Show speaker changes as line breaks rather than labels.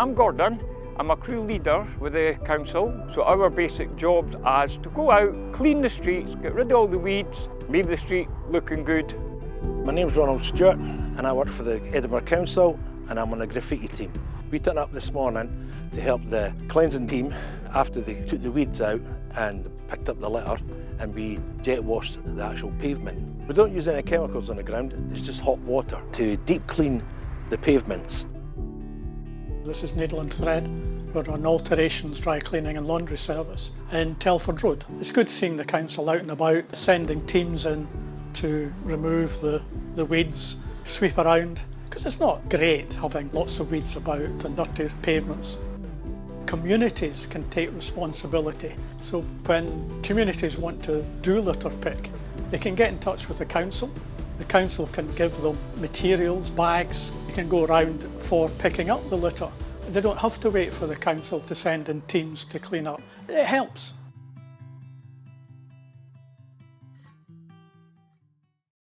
I'm Gordon. I'm a crew leader with the council, so our basic jobs is to go out, clean the streets, get rid of all the weeds, leave the street looking good.
My name's Ronald Stewart and I work for the Edinburgh Council and I'm on the graffiti team. We turned up this morning to help the cleansing team after they took the weeds out and picked up the litter, and we jet washed the actual pavement. We don't use any chemicals on the ground, it's just hot water to deep clean the pavements.
This is Needle and Thread. We're on alterations, dry cleaning and laundry service in Telford Road. It's good seeing the council out and about, sending teams in to remove the weeds, sweep around, because it's not great having lots of weeds about and dirty pavements. Communities can take responsibility. So when communities want to do litter pick, they can get in touch with the council. The council can give them materials, bags. You can go around for picking up the litter. They don't have to wait for the council to send in teams to clean up. It helps.